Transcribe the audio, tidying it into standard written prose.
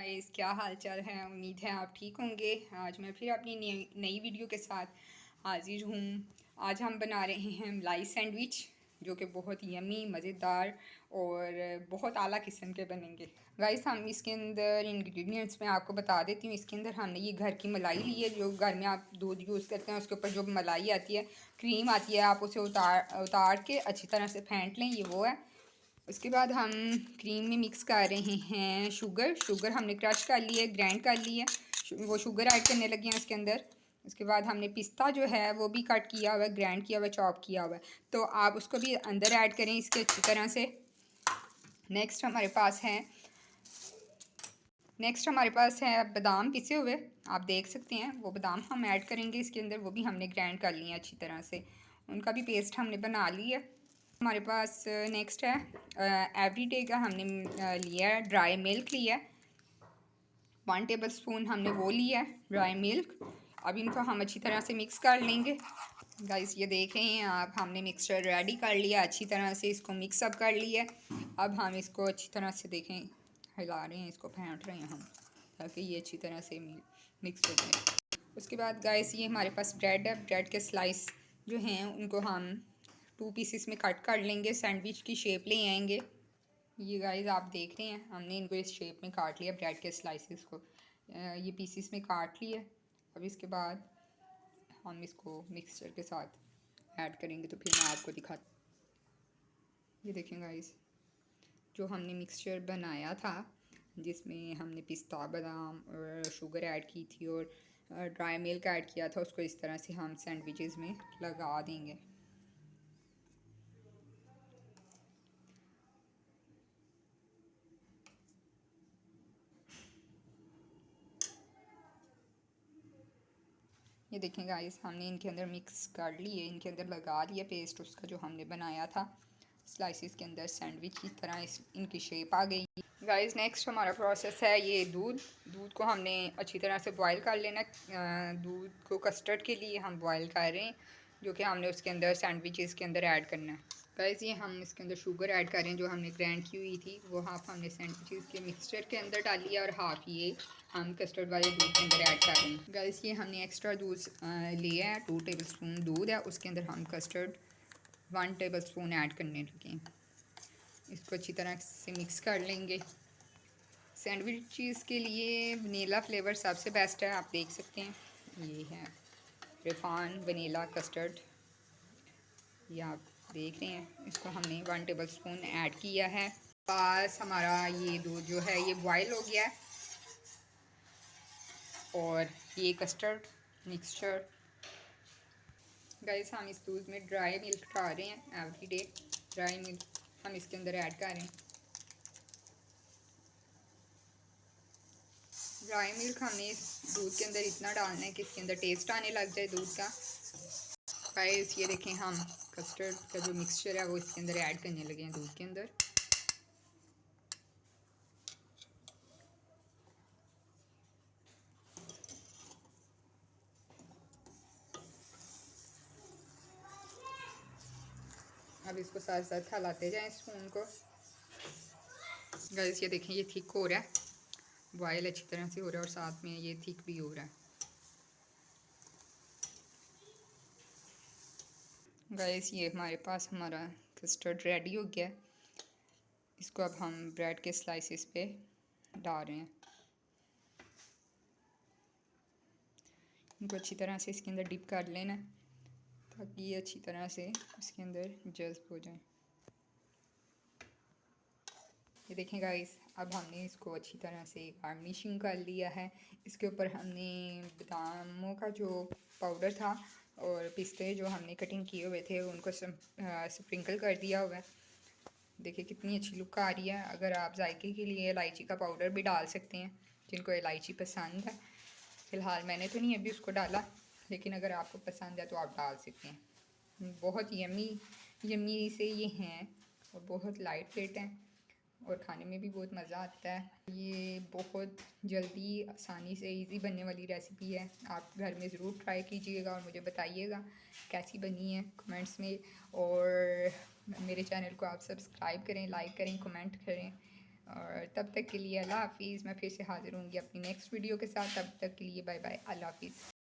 Guys, क्या हाल चाल है। उम्मीद है आप ठीक होंगे। आज मैं फिर अपनी नई वीडियो के साथ हाजिर हूँ। आज हम बना रहे हैं मलाई सैंडविच, जो कि बहुत यमी, मज़ेदार और बहुत आला किस्म के बनेंगे। गाइस, हम इसके अंदर इंग्रेडिएंट्स मैं आपको बता देती हूँ। इसके अंदर हमने ये घर की मलाई ली है, जो घर में आप दूध यूज़ करते हैं उसके ऊपर जो मलाई आती है, क्रीम आती है, आप उसे उतार के अच्छी तरह से फेंट लें, ये वो है। उसके बाद हम क्रीम में मिक्स कर रहे हैं शुगर हमने क्रश कर ली है, ग्राइंड कर ली है। वो शुगर ऐड करने लगे हैं इसके अंदर। उसके बाद हमने पिस्ता जो है वो भी कट किया हुआ है, ग्राइंड किया हुआ है, चॉप किया हुआ है, तो आप उसको भी अंदर ऐड करें इसके अच्छी तरह से। नेक्स्ट हमारे पास है बादाम पिसे हुए, आप देख सकते हैं। वो बादाम हम ऐड करेंगे इसके अंदर, वो भी हमने ग्राइंड कर लिए हैं अच्छी तरह से, उनका भी पेस्ट हमने बना लिया। हमारे पास नेक्स्ट है एवरीडे का हमने लिया है ड्राई मिल्क लिया है, 1 टेबल स्पून हमने वो लिया है ड्राई मिल्क। अब इनको हम अच्छी तरह से मिक्स कर लेंगे। गाइस, ये देख रहे हैं आप, हमने मिक्सचर रेडी कर लिया अच्छी तरह से, इसको मिक्सअप कर लिया। अब हम इसको अच्छी तरह से देखें, हिला रहे हैं, इसको फेंट रहे हैं हम, ताकि ये अच्छी तरह से मिक्स हो जाए। उसके बाद गाइस, ये हमारे पास ब्रेड है, ब्रेड के स्लाइस जो हैं उनको हम 2 पीसेस में कट कर लेंगे, सैंडविच की शेप ले आएंगे। ये गाइस आप देख रहे हैं, हमने इनको इस शेप में काट लिया, ब्रेड के स्लाइसेस को ये पीसेस में काट लिया। अब इसके बाद हम इसको मिक्सचर के साथ ऐड करेंगे, तो फिर मैं आपको ये देखें गाइस, जो हमने मिक्सचर बनाया था, जिसमें हमने पिस्ता, बादाम और शुगर ऐड की थी और ड्राई मिल्क ऐड किया था, उसको इस तरह से हम सैंडविचेस में लगा देंगे। ये देखें गाइस, हमने इनके अंदर मिक्स कर लिए, इनके अंदर लगा लिया पेस्ट उसका जो हमने बनाया था। स्लाइसिस के अंदर सैंडविच की तरह इनकी शेप आ गई। गाइस, नेक्स्ट हमारा प्रोसेस है ये दूध को हमने अच्छी तरह से बॉईल कर लेना। दूध को कस्टर्ड के लिए हम बॉईल कर रहे हैं, जो कि हमने उसके अंदर सैंडविचेस के अंदर ऐड करना है। गाइस, ये हम इसके अंदर शुगर ऐड कर रहे हैं जो हमने ग्राइंड की हुई थी, वो हाफ हमने सैंडविचेस के मिक्सचर के अंदर डाली है और हाफ ये हम कस्टर्ड वाले दूध के अंदर ऐड कर रहे हैं। गाइस, ये हमने एक्स्ट्रा दूध लिया है, 2 टेबल स्पून दूध है, उसके अंदर हम कस्टर्ड 1 टेबल स्पून ऐड करने लगे हैं। इसको अच्छी तरह से मिक्स कर लेंगे। सैंडविचेस के लिए वनीला फ्लेवर सबसे बेस्ट है, आप देख सकते हैं, ये है रिफान वनीला कस्टर्ड, ये आप देख रहे हैं। इसको हमने 1 टेबल स्पून ऐड किया है। पास हमारा ये दूध जो है ये बॉयल हो गया है और ये कस्टर्ड मिक्सचर। गाइस, हम इस दूध में ड्राई मिल्क डाल रहे हैं, एवरीडे ड्राई मिल्क हम इसके अंदर ऐड कर रहे हैं। ड्राई मिल्क हमने इस दूध के अंदर इतना डालना है कि इसके अंदर टेस्ट आने लग जाए दूध का। गाइस, ये देखें, हम कस्टर्ड का जो मिक्सचर है वो इसके अंदर ऐड करने लगे हैं दूध के अंदर। अब इसको साथ साथ हिलाते जाएं स्पून को। गाइस, ये देखें, ये थिक हो रहा है, बॉयल अच्छी तरह से हो रहा है और साथ में ये थिक भी हो रहा है। गाइस, ये हमारे पास हमारा कस्टर्ड रेडी हो गया है। इसको अब हम ब्रेड के स्लाइसेस पे डाल रहे हैं। इनको अच्छी तरह से इसके अंदर डिप कर लेना है, ताकि ये अच्छी तरह से इसके अंदर जज्ब हो जाए। ये देखें गाइस, अब हमने इसको अच्छी तरह से गार्निशिंग कर लिया है। इसके ऊपर हमने बादामों का जो पाउडर था और पिस्ते जो हमने कटिंग किए हुए थे उनको स्प्रिंकल कर दिया हुआ है। देखिए कितनी अच्छी लुक आ रही है। अगर आप जायके के लिए इलायची का पाउडर भी डाल सकते हैं, जिनको इलायची पसंद है। फ़िलहाल मैंने तो नहीं अभी उसको डाला, लेकिन अगर आपको पसंद है तो आप डाल सकते हैं। बहुत यमी यमी से ये हैं और बहुत लाइट वेट हैं और खाने में भी बहुत मज़ा आता है। ये बहुत जल्दी आसानी से इजी बनने वाली रेसिपी है, आप घर में ज़रूर ट्राई कीजिएगा और मुझे बताइएगा कैसी बनी है कमेंट्स में। और मेरे चैनल को आप सब्सक्राइब करें, लाइक करें, कमेंट करें और तब तक के लिए अल्लाह हाफ़िज़। मैं फिर से हाज़िर होंगी अपनी नेक्स्ट वीडियो के साथ। तब तक के लिए बाय बाय, अल्लाह हाफ़िज़।